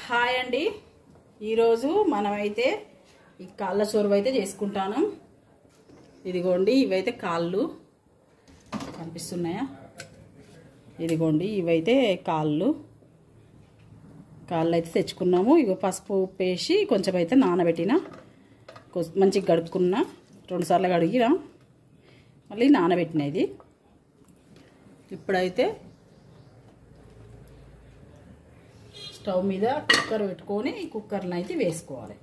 Hi అండి, ఈరోజు మనమైతే ఈ కాళ్ళ సోరువు అయితే చేసుకుంటాను. ఇదిగోండి, ఇవైతే కాళ్ళు కనిపిస్తున్నాయా? ఇదిగోండి, ఇవైతే కాళ్ళు అయితే తెచ్చుకున్నాము. ఇగో పసుపు ఉప్పు వేసి కొంచెం అయితే నానబెట్టిన, మంచిగా గడుపుకున్న, 2 సార్లు కడిగిన, మళ్ళీ నానబెట్టిన. ఇది ఇప్పుడైతే స్టవ్ మీద కుక్కర్ పెట్టుకొని ఈ కుక్కర్ని అయితే వేసుకోవాలి.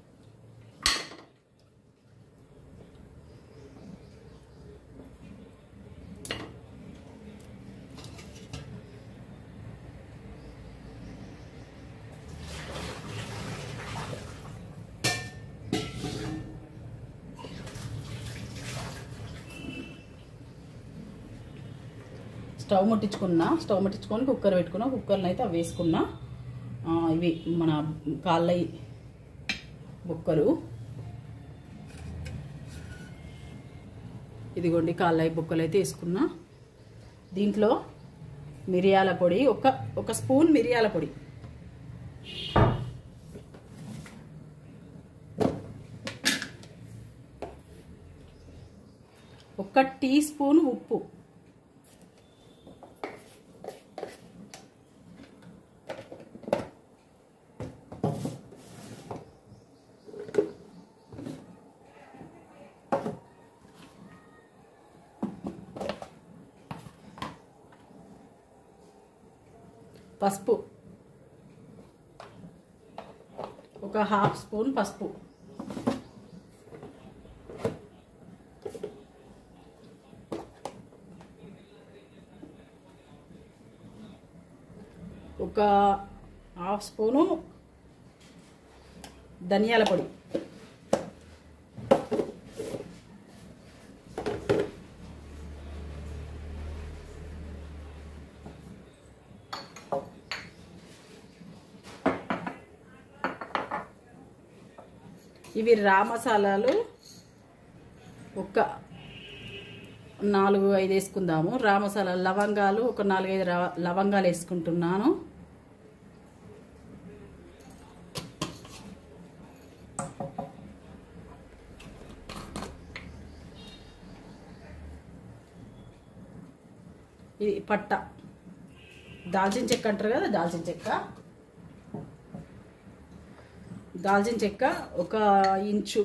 స్టవ్ ముట్టించుకొని కుక్కర్ పెట్టుకున్నా. కుక్కర్ని అయితే అవి వేసుకున్నా. ఇవి మన కాళ్ళ బొక్కలు. ఇదిగోండి, కాళ్ళ బొక్కలు అయితే వేసుకున్నా. దీంట్లో మిరియాల పొడి, ఒక స్పూన్ మిరియాల పొడి, ఒక టీ స్పూన్ ఉప్పు, పసుపు, ఒక ½ స్పూన్ పసుపు, ఒక ½ స్పూను ధనియాల పొడి, ఇవి రా మసాలాలు ఒక 4-5 వేసుకుందాము. రా మసాలాలు, లవంగాలు ఒక 4-5 లవంగాలు వేసుకుంటున్నాను. ఇది పట్ట, దాల్చిన చెక్క అంటారు కదా, దాల్చిన చెక్క ఒక ఇంచు,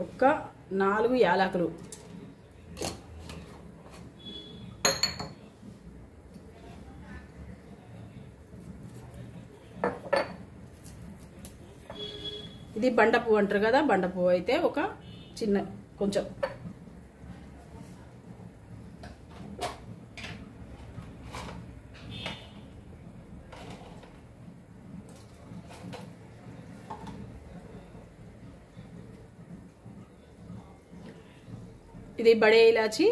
ఒక 4 యాలకులు, ఇది బండ పువ్వు అంటారు కదా, బండ పువ్వు అయితే ఒక చిన్న కొంచెం, ఇది బడే ఇలాచి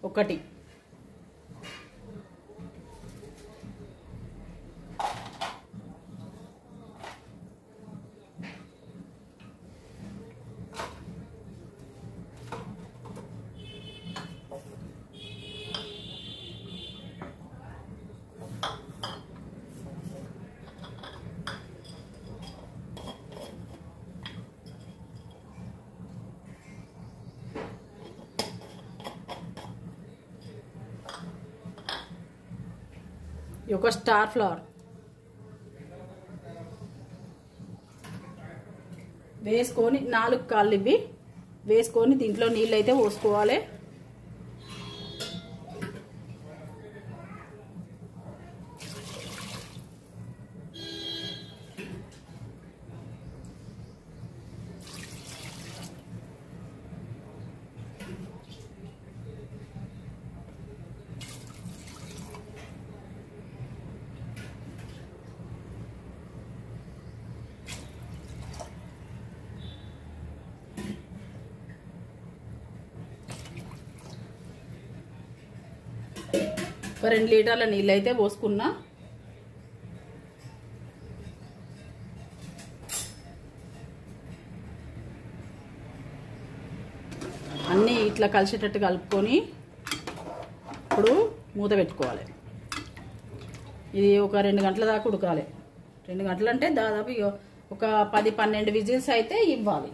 ఒకటి, ఒక స్టార్ ఫ్లవర్ వేసుకొని 4 కాళ్ళు ఇవి వేసుకొని దీంట్లో నీళ్ళు అయితే పోసుకోవాలి. ఒక 2 లీటర్ల నీళ్ళు అయితే పోసుకున్నా. అన్నీ ఇట్లా కలిసేటట్టు కలుపుకొని అప్పుడు మూత పెట్టుకోవాలి. ఇది ఒక 2 గంటల దాకా ఉడకాలి. 2 గంటలు అంటే దాదాపు ఒక 10-12 విజిల్స్ అయితే ఇవ్వాలి.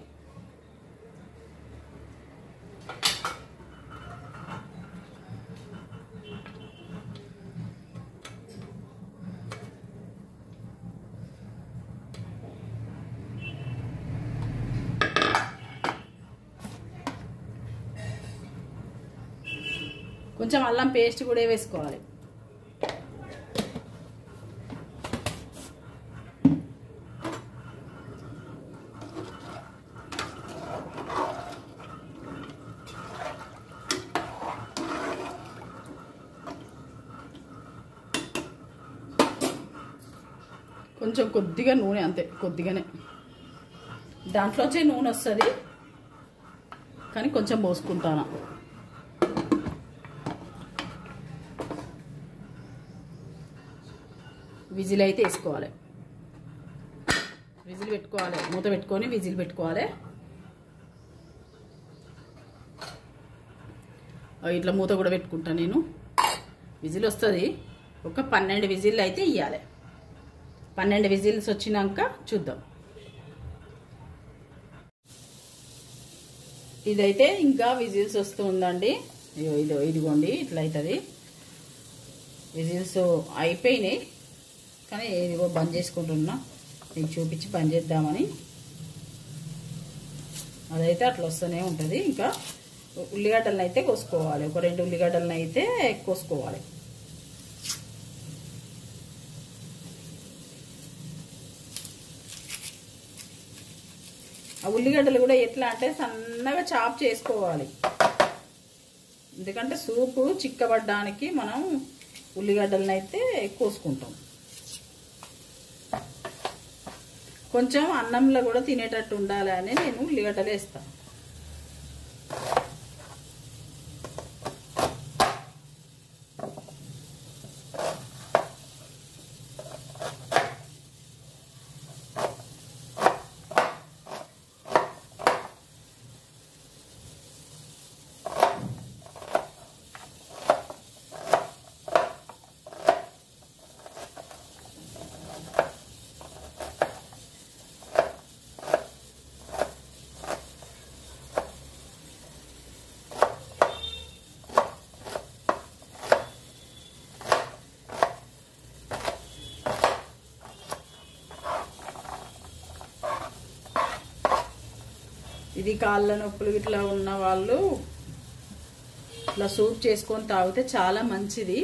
కొంచెం అల్లం పేస్ట్ కూడా వేసుకోవాలి. కొంచెం కొద్దిగా నూనె, అంతే కొద్దిగానే, దాంట్లోంచే నూనె వస్తుంది కానీ కొంచెం పోసుకుంటాను. విజిల్ అయితే వేసుకోవాలి. విజిల్ పెట్టుకోవాలి, మూత పెట్టుకొని విజిల్ పెట్టుకోవాలి. ఇట్లా మూత కూడా పెట్టుకుంటాను నేను. విజిల్ వస్తుంది, ఒక 12 విజిల్ అయితే ఇవ్వాలి. 12 విజిల్స్ వచ్చినాక చూద్దాం. ఇదైతే ఇంకా విజిల్స్ వస్తూ ఉందండి. ఇదిగోండి ఇట్లా అవుతుంది. విజిల్స్ అయిపోయినాయి కానీ ఇదిగో బంద్ చేసుకుంటున్నా, మీకు చూపించి బంద్ చేద్దామని. అదైతే అట్లా వస్తూనే ఉంటుంది. ఇంకా ఉల్లిగడ్డలను అయితే కోసుకోవాలి. ఒక 2 ఉల్లిగడ్డలను అయితే కోసుకోవాలి. ఆ ఉల్లిగడ్డలు కూడా ఎట్లా అంటే సన్నగా చాప్ చేసుకోవాలి. ఎందుకంటే సూపు చిక్కబడ్డానికి మనం ఉల్లిగడ్డలను అయితే కోసుకుంటాం. కొంచెం అన్నంలో కూడా తినేటట్టు ఉండాలి అని నేను ఉల్లిగడ్డలు వేస్తాను. ఇది కాళ్ళ నొప్పులు ఇట్లా ఉన్న వాళ్ళు ఇట్లా సూప్ చేసుకొని తాగితే చాలా మంచిది.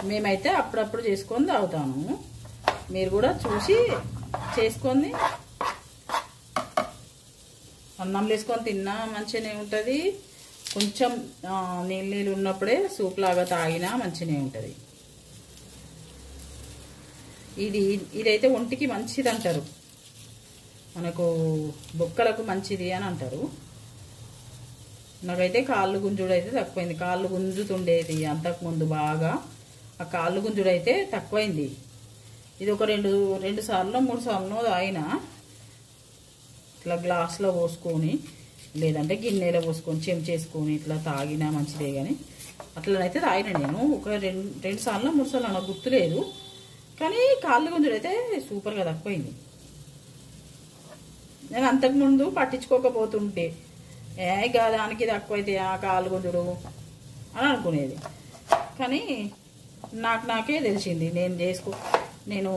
మేమైతే అప్పుడప్పుడు చేసుకొని తాగుతాము. మీరు కూడా చూసి చేసుకొని అన్నంలో వేసుకొని తిన్నా మంచిగానే ఉంటుంది. కొంచెం నీళ్ళు ఉన్నప్పుడే సూప్ లాగా తాగినా మంచిగానే ఉంటుంది. ఇదైతే ఒంటికి మంచిది అంటారు, మనకు బొక్కలకు మంచిది అని అంటారు. నాకైతే కాళ్ళు గుంజుడు అయితే తక్కువైంది. కాళ్ళు గుంజుతుండేది అంతకుముందు బాగా, ఆ కాళ్ళు గుంజుడు అయితే తక్కువైంది. ఇది ఒక 2 సార్లు 3 సార్లు తాగినా, ఇట్లా గ్లాస్లో పోసుకొని లేదంటే గిన్నెలో పోసుకొని చెంచేసుకొని ఇట్లా తాగినా మంచిదే. కానీ అట్లనైతే తాగిన నేను ఒక 2 సార్లు 3 సార్లు నాకు గుర్తులేదు. కానీ కాళ్ళు గుంజుడు అయితే సూపర్గా తక్కువైంది. నేను అంతకుముందు పట్టించుకోకపోతుంటే దానికి తక్కువైతే ఆ కాళ్ళు గుంజుడు అని అనుకునేది. కానీ నాకే తెలిసింది, నేను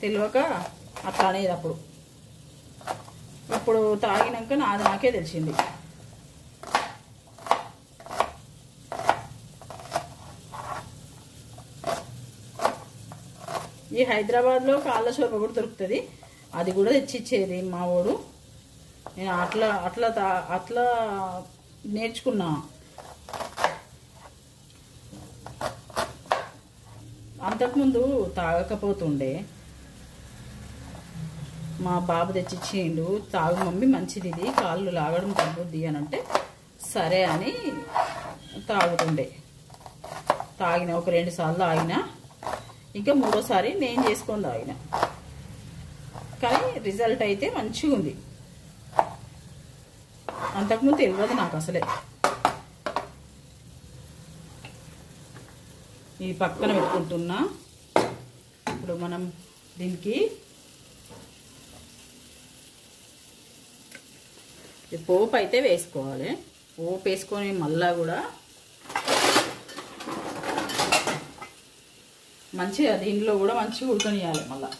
తెలియక అట్లా అనేది. అప్పుడు తాగినాక నాకే తెలిసింది. ఈ హైదరాబాద్లో కాళ్ళ షోర్బ కూడా దొరుకుతుంది, అది కూడా తెచ్చిచ్చేది మా వాడు. నేను అట్లా నేర్చుకున్నా. అంతకుముందు తాగకపోతుండే, మా బాబు తెచ్చిచ్చిండు, తాగు మమ్మీ మంచిది, ఇది కాళ్ళు లాగడం తగ్గుద్ది అని అంటే సరే అని తాగుతుండే. తాగిన ఒక 2 సార్లు తాగిన. ఇంకా మూడోసారి నేను చేసుకొని తాగిన, కానీ రిజల్ట్ అయితే మంచిగా ఉంది. అంతకుముందు తెలియదు నాకు అసలే. ఇది పక్కన పెట్టుకుంటున్నా. ఇప్పుడు మనం దీనికి పోపు అయితే వేసుకోవాలి. పోపు వేసుకొని మళ్ళా కూడా మంచిగా దీనిలో కూడా మంచిగా ఉడకనియాలి. మళ్ళా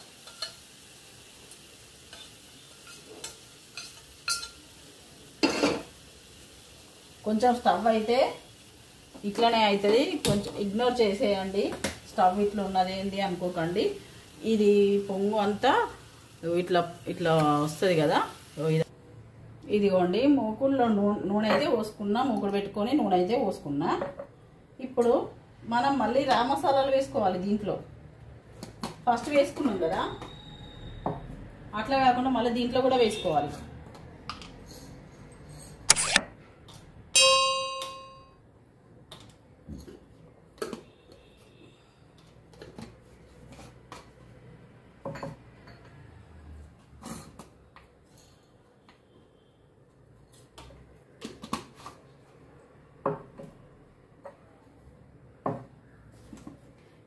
కొంచెం స్టవ్ అయితే ఇట్లనే అవుతుంది, కొంచెం ఇగ్నోర్ చేసేయండి. స్టవ్ ఇట్లా ఉన్నది ఏంది అనుకోకండి. ఇది పొంగు అంతా ఇట్లా ఇట్లా వస్తుంది కదా. ఇదిగోండి మూకుల్లో నూనె అయితే పోసుకున్నా, మూకుడు పెట్టుకొని నూనె అయితే పోసుకున్నా. ఇప్పుడు మనం మళ్ళీ రా మసాలాలు వేసుకోవాలి. దీంట్లో ఫస్ట్ వేసుకున్నాం కదా, అట్లా కాకుండా మళ్ళీ దీంట్లో కూడా వేసుకోవాలి.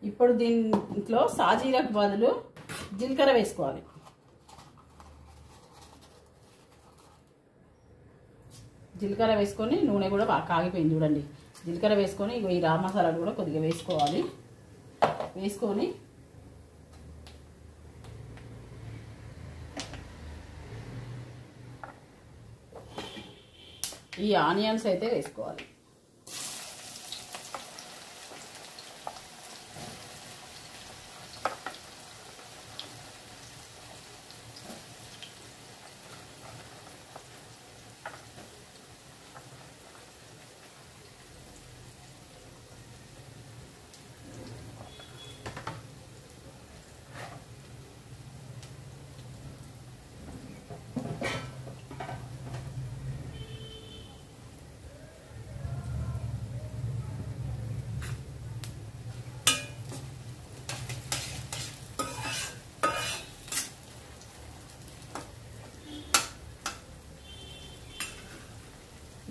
ఇప్పుడు దీంట్లో సాజీరకు బదులు జీలకర్ర వేసుకోవాలి. జీలకర్ర వేసుకొని నూనె కూడా బాగా కాగిపోయింది చూడండి. జీలకర్ర వేసుకొని ఈ రా మసాలాలు కూడా కొద్దిగా వేసుకోవాలి. వేసుకొని ఈ ఆనియన్స్ అయితే వేసుకోవాలి.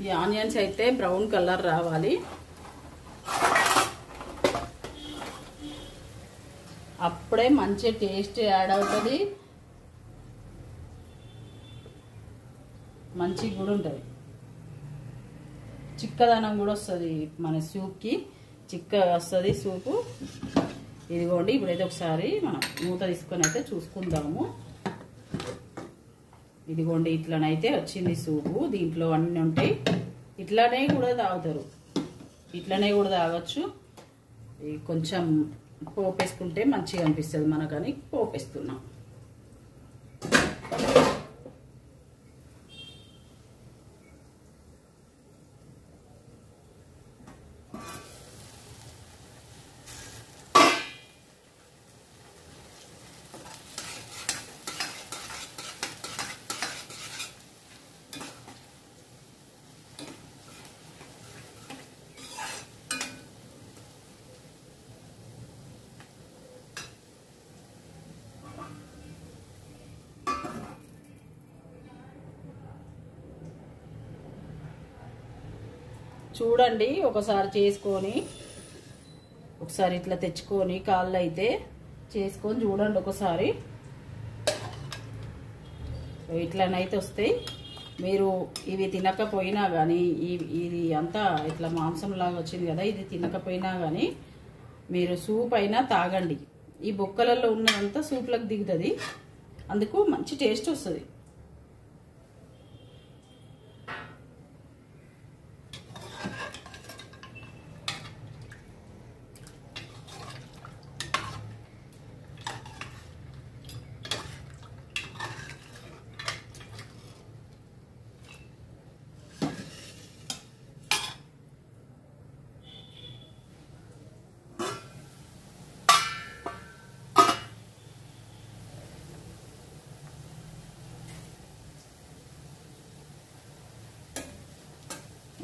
ఈ ఆనియన్స్ అయితే బ్రౌన్ కలర్ రావాలి. అప్పుడే మంచి టేస్ట్ యాడ్ అవుతుంది, మంచిగా కూడా ఉంటుంది. చిక్కదనం కూడా వస్తుంది మన సూప్కి, చిక్కగా వస్తుంది సూపు. ఇదిగోండి ఇప్పుడైతే ఒకసారి మనం మూత తీసుకొని అయితే చూసుకుందాము. ఇదిగోండి ఇట్లనైతే వచ్చింది సూపు. దీంట్లో అన్నీ ఉంటాయి. ఇట్లానే కూడా తాగుతారు, ఇట్లనే కూడా తాగొచ్చు. కొంచెం పోపు వేసుకుంటే మంచిగా అనిపిస్తుంది మనకని పోపు వేస్తున్నాం. చూడండి ఒకసారి చేసుకొని, ఒకసారి ఇట్లా తెచ్చుకొని కాళ్ళు అయితే చేసుకొని చూడండి ఒకసారి. ఇట్లనైతే వస్తాయి. మీరు ఇవి తినకపోయినా కానీ, ఇది అంతా ఇట్లా మాంసంలాగా వచ్చింది కదా, ఇది తినకపోయినా కానీ మీరు సూప్ అయినా తాగండి. ఈ బొక్కలలో ఉన్నదంతా సూప్లకు దిగుతుంది, అందుకు మంచి టేస్ట్ వస్తుంది.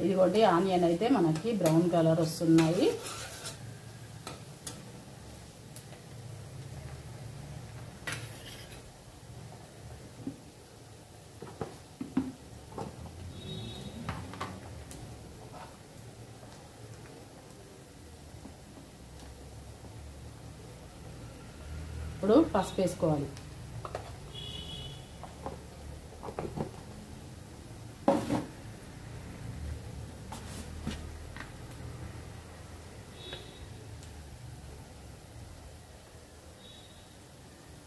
ఇదిగోండి ఆనియన్ అయితే మనకి బ్రౌన్ కలర్ వస్తున్నాయి. ఇప్పుడు పసుపు వేసుకోవాలి.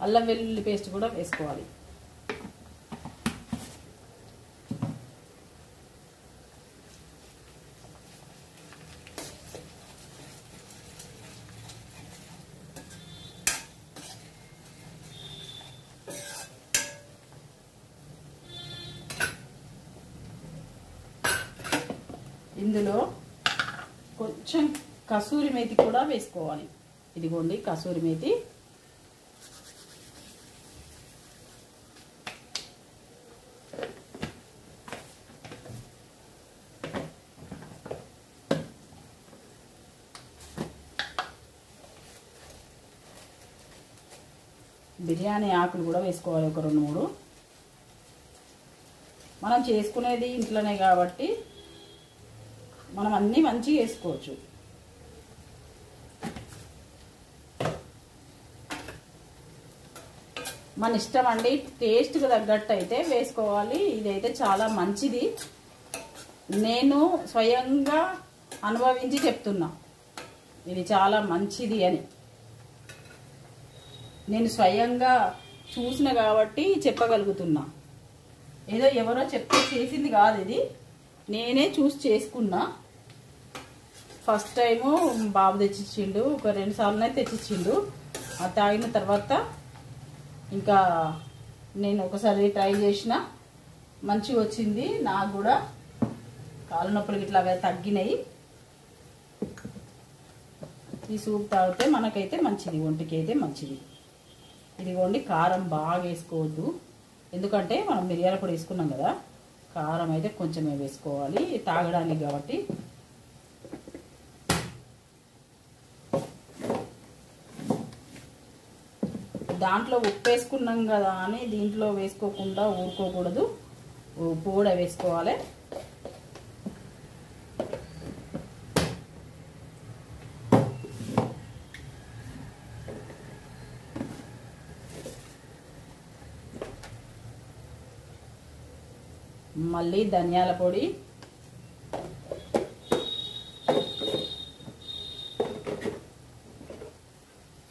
అల్లం వెల్లుల్లి పేస్ట్ కూడా వేసుకోవాలి. ఇందులో కొంచెం కసూరి మేతి కూడా వేసుకోవాలి. ఇదిగోండి కసూరి మేతి. బిర్యానీ ఆకులు కూడా వేసుకోవాలి, ఒక 2-3. మనం చేసుకునేది ఇంట్లోనే కాబట్టి మనం అన్నీ మంచిగా వేసుకోవచ్చు. మన ఇష్టం అండి, టేస్ట్కి తగ్గట్టు అయితే వేసుకోవాలి. ఇదైతే చాలా మంచిది, నేను స్వయంగా అనుభవించి చెప్తున్నా ఇది చాలా మంచిది అని. నేను స్వయంగా చూసిన కాబట్టి చెప్పగలుగుతున్నా. ఏదో ఎవరో చెప్తే చేసింది కాదు, ఇది నేనే చూసి చేసుకున్నా. ఫస్ట్ టైము బాబు తెచ్చిచ్చిండు, ఒక 2 సార్లు తెచ్చిచ్చిండు. అది తాగిన తర్వాత ఇంకా నేను ఒకసారి ట్రై చేసిన, మంచిగా వచ్చింది. నాకు కూడా కాళ్ళ నొప్పులు ఇట్లా తగ్గినాయి. ఈ సూప్ తాగితే మనకైతే మంచిది, ఒంటికి అయితే మంచిది. ఇదిగోండి కారం బాగా వేసుకోవద్దు, ఎందుకంటే మనం మిరియాల పొడి వేసుకున్నాం కదా. కారం అయితే కొంచెమే వేసుకోవాలి తాగడానికి కాబట్టి. దాంట్లో ఉప్పు వేసుకున్నాం కదా అని దీంట్లో వేసుకోకుండా ఊరుకోకూడదు, ఉప్పు కూడా వేసుకోవాలి. మళ్ళీ ధనియాల పొడి,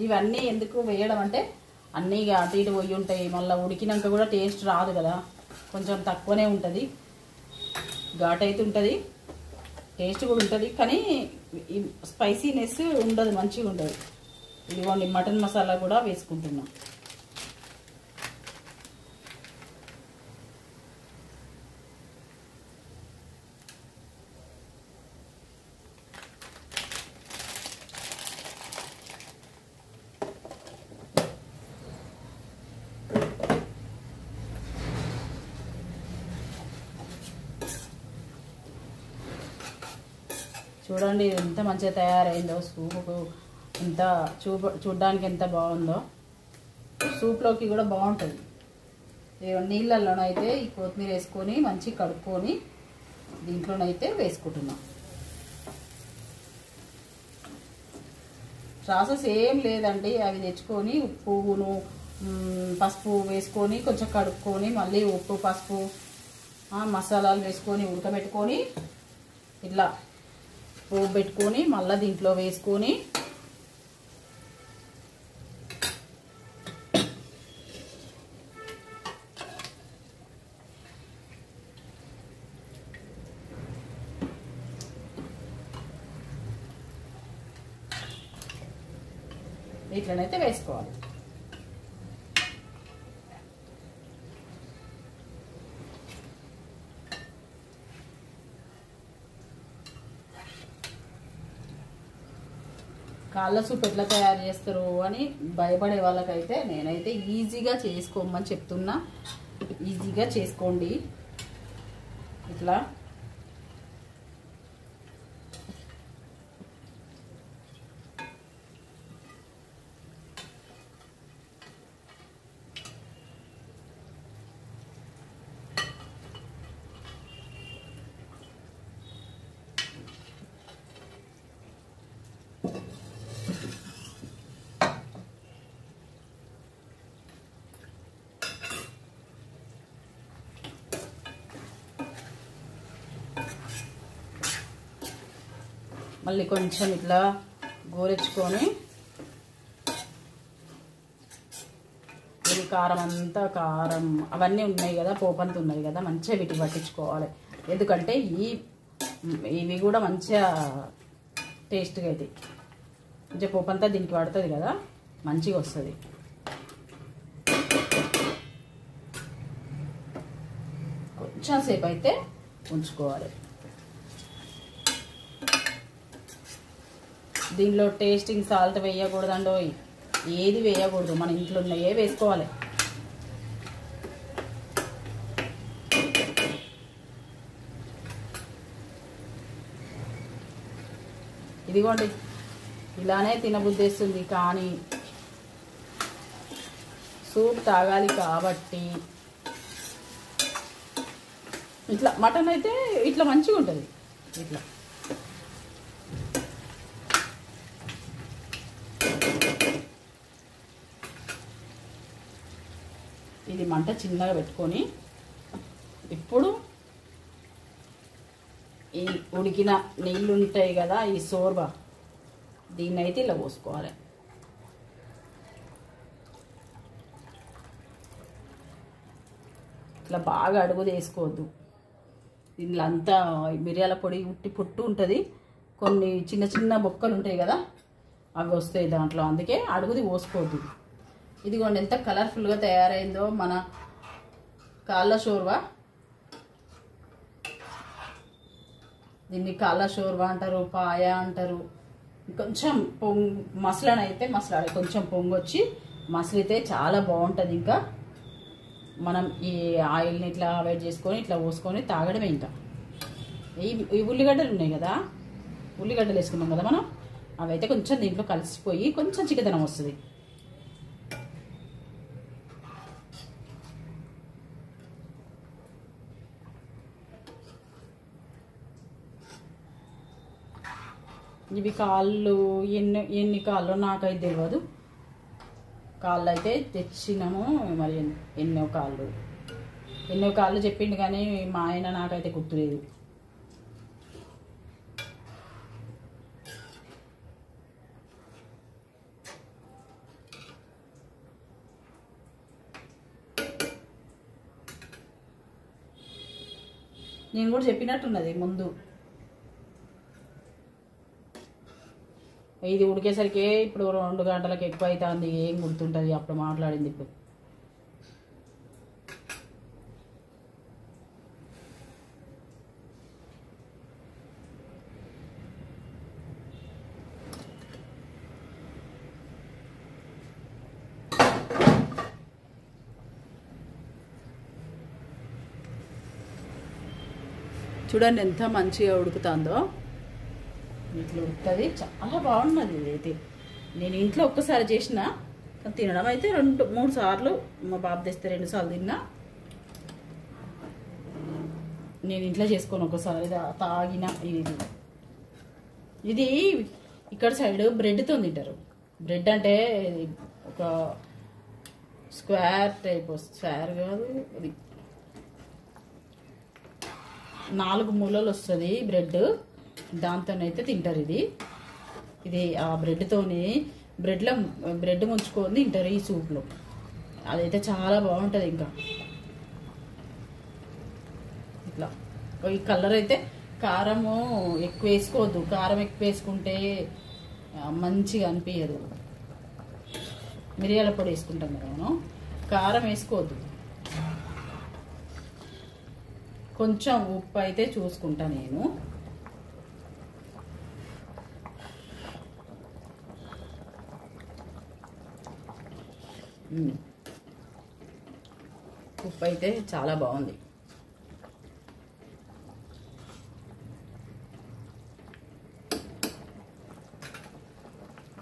ఇవన్నీ ఎందుకు వేయడం అంటే అన్నీ అటు ఇటు పోయి ఉంటాయి, మళ్ళీ ఉడికినాక కూడా టేస్ట్ రాదు కదా, కొంచెం తక్కువనే ఉంటుంది. ఘాట్ అయితే ఉంటుంది, టేస్ట్ కూడా ఉంటుంది, కానీ స్పైసీనెస్ ఉండదు, మంచిగా ఉంటుంది. ఇదిగోండి మటన్ మసాలా కూడా వేసుకుంటున్నా. చూడండి ఎంత మంచిగా తయారైందో సూపు, ఎంత చూడడానికి ఎంత బాగుందో. సూప్లోకి కూడా బాగుంటుంది. నీళ్ళల్లోనైతే ఈ కొత్తిమీర వేసుకొని మంచి కడుక్కొని దీంట్లోనైతే వేసుకుంటున్నాం. ప్రాసెస్ ఏం లేదండి, అవి తెచ్చుకొని ఉప్పును పసుపు వేసుకొని కొంచెం కడుక్కొని మళ్ళీ ఉప్పు పసుపు మసాలాలు వేసుకొని ఉడకబెట్టుకొని ఇట్లా పోపు పెట్టుకొని మళ్ళీ దీంట్లో వేసుకొని ఇట్లనైతే వేసుకోవాలి. కాళ్ళ సూప్ ఎట్లా తయారు చేస్తారు అని భయపడే వాళ్ళకైతే నేనైతే ఈజీగా చేసుకోమని చెప్తున్నా. ఈజీగా చేసుకోండి. ఇట్లా మళ్ళీ కొంచెం ఇట్లా గోరెచ్చుకొని ఇది కారం అంతా కారం అవన్నీ ఉన్నాయి కదా, పోపంతా ఉన్నాయి కదా, మంచిగా వీటికి పట్టించుకోవాలి. ఎందుకంటే ఇవి కూడా మంచిగా టేస్ట్గా అవుతాయి. మంచిగా పోపంతా దీనికి పడుతుంది కదా, మంచిగా వస్తుంది. కొంచెం సేపు అయితే ఉంచుకోవాలి. దీనిలో టేస్టింగ్ సాల్ట్ వేయకూడదండో, ఏది వేయకూడదు, మన ఇంట్లో ఉన్నాయే వేసుకోవాలి. ఇదిగోండి ఇలానే తినబుద్ధిస్తుంది, కానీ సూప్ తాగాలి కాబట్టి ఇట్లా మటన్ అయితే ఇట్లా మంచిగా ఉంటుంది. ఇట్లా ఇది మంట చిన్నగా పెట్టుకొని ఇప్పుడు ఈ ఉడికిన నీళ్ళు ఉంటాయి కదా, ఈ సోర్బా దీన్ని అయితే ఇలా పోసుకోవాలి. ఇట్లా బాగా అడుగు వేసుకోవద్దు. దీనిలో అంతా మిరియాల పొడి ఉట్టి పుట్టు ఉంటుంది, కొన్ని చిన్న చిన్న బొక్కలు ఉంటాయి కదా, అవి వస్తాయి దాంట్లో, అందుకే అడుగుది పోసుకోవద్దు. ఇదిగోండి ఎంత కలర్ఫుల్గా తయారైందో మన కాళ్ళ షోర్వా. దీన్ని కాళ్ళ షోర్వా అంటారు, పాయ అంటారు. కొంచెం మసలనైతే మసలాలి, కొంచెం పొంగొచ్చి మసలితే చాలా బాగుంటుంది. ఇంకా మనం ఈ ఆయిల్ని ఇట్లా అవాయిడ్ చేసుకొని ఇట్లా పోసుకొని తాగడమే. ఇంకా ఈ ఉల్లిగడ్డలు ఉన్నాయి కదా, ఉల్లిగడ్డలు వేసుకున్నాం కదా మనం, అవైతే కొంచెం దీంట్లో కలిసిపోయి కొంచెం చిక్కదనం వస్తుంది. ఇవి కాళ్ళు ఎన్ని కాళ్ళు నాకైతే తెలియదు. కాళ్ళు అయితే తెచ్చినాము, మరి ఎన్నో కాళ్ళు చెప్పిండు, కానీ మా ఆయన నాకైతే గుర్తులేదు. నేను కూడా చెప్పినట్టున్నది ముందు. ఇది ఉడికేసరికి ఇప్పుడు 2 గంటలకు ఎక్కువ అవుతుంది, ఏం గుర్తుంటుంది అప్పుడు మాట్లాడింది. ఇప్పుడు చూడండి ఎంత మంచిగా ఉడుకుతుందో. ఇట్లా ఉడుకుతుంది, చాలా బాగున్నది. ఇదైతే నేను ఇంట్లో ఒక్కసారి చేసిన, తినడం అయితే 2-3 సార్లు, మా బాబు తెస్తే 2 సార్లు తిన్నా. నేను ఇంట్లో చేసుకొని ఒకసారి తాగిన. ఇది ఇక్కడ సైడ్ బ్రెడ్తో తింటారు. బ్రెడ్ అంటే ఒక స్క్వేర్ టైప్, స్క్వేర్ కాదు, అది 4 మూలలు వస్తుంది బ్రెడ్, దాంతోనైతే తింటారు. ఇది ఆ బ్రెడ్తోని బ్రెడ్ ముంచుకొని తింటారు ఈ సూప్లో. అదైతే చాలా బాగుంటుంది. ఇంకా ఇట్లా ఈ కలర్ అయితే కారము ఎక్కువ వేసుకోవద్దు, కారం ఎక్కువ వేసుకుంటే మంచిగా అనిపించదు. మిరియాల పొడి వేసుకుంటాం కదా మనం, కారం వేసుకోవద్దు. కొంచెం ఉప్పు అయితే చూసుకుంటా నేను. ఉప్పు అయితే చాలా బాగుంది.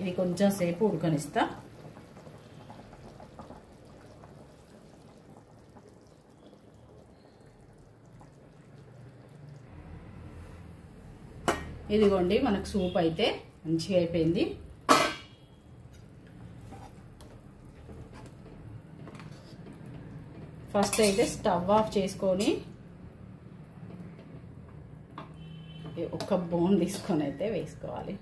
ఇది కొంచెం సేపు ఉడకనిస్తా. ఇదిగోండి మనకు సూప్ అయితే మంచిగా అయిపోయింది. ఫస్ట్ అయితే స్టవ్ ఆఫ్ చేసుకొని ఒక ఒక బోన్ తీసుకొని అయితే వేసుకోవాలి.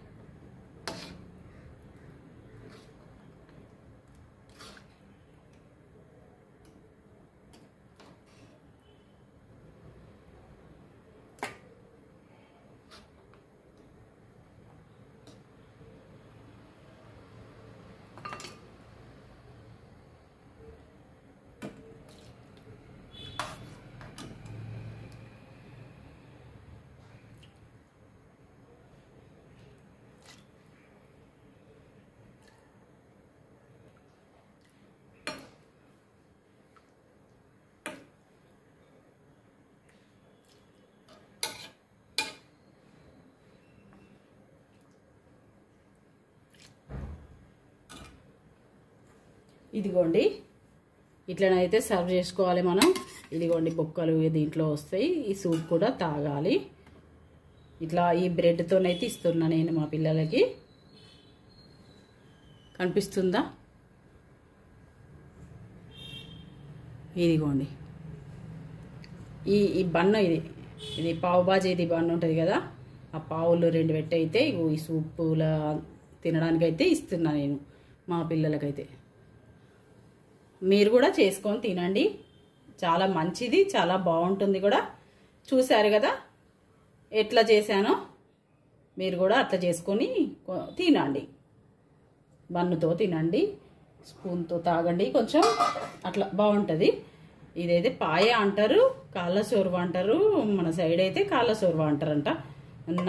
ఇదిగోండి ఇట్లనైతే సర్వ్ చేసుకోవాలి మనం. ఇదిగోండి బొక్కలు దీంట్లో వస్తాయి. ఈ సూప్ కూడా తాగాలి. ఇట్లా ఈ బ్రెడ్తోనైతే ఇస్తున్నా నేను మా పిల్లలకి. కనిపిస్తుందా? ఇదిగోండి ఈ బన్ను ఇది పావు బాజీ ఇది బన్ను ఉంటుంది కదా, ఆ పావులు 2 పెట్టి అయితే ఈ సూపులా తినడానికైతే ఇస్తున్నా నేను మా పిల్లలకైతే. మీరు కూడా చేసుకొని తినండి, చాలా మంచిది, చాలా బాగుంటుంది కూడా. చూశారు కదా ఎట్లా చేశానో, మీరు కూడా అట్లా చేసుకొని తినండి. బన్నుతో తినండి, స్పూన్తో తాగండి, కొంచెం అట్లా బాగుంటుంది. ఇదైతే పాయ అంటారు, కాళ్ళ సోర్వ అంటారు, మన సైడ్ అయితే కాళ్ళ సోర్వ అంటారంట.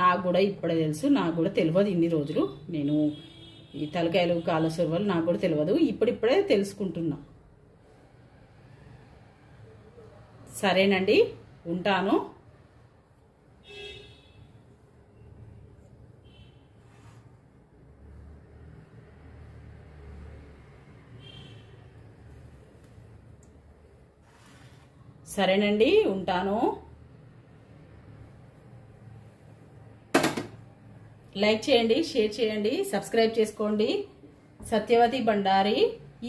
నాకు కూడా ఇప్పుడే తెలుసు, నాకు కూడా తెలియదు ఇన్ని రోజులు. నేను ఈ తలకాయలు కాళ్ళ సోర్వలు నాకు కూడా తెలియదు, ఇప్పుడిప్పుడే తెలుసుకుంటున్నా. సరేనండి, ఉంటాను. సరేనండి, ఉంటాను. లైక్ చేయండి, షేర్ చేయండి, సబ్స్క్రైబ్ చేసుకోండి. Satyavathi Bandari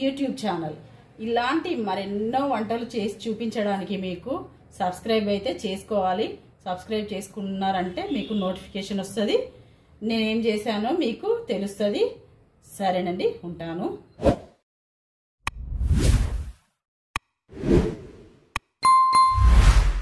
YouTube channel. ఇలాంటి మరెన్నో వంటలు చేసి చూపించడానికి మీకు సబ్స్క్రైబ్ అయితే చేసుకోవాలి. సబ్స్క్రైబ్ చేసుకున్నారంటే మీకు నోటిఫికేషన్ వస్తుంది, నేనేం చేశానో మీకు తెలుస్తుంది. సరేనండి, ఉంటాను.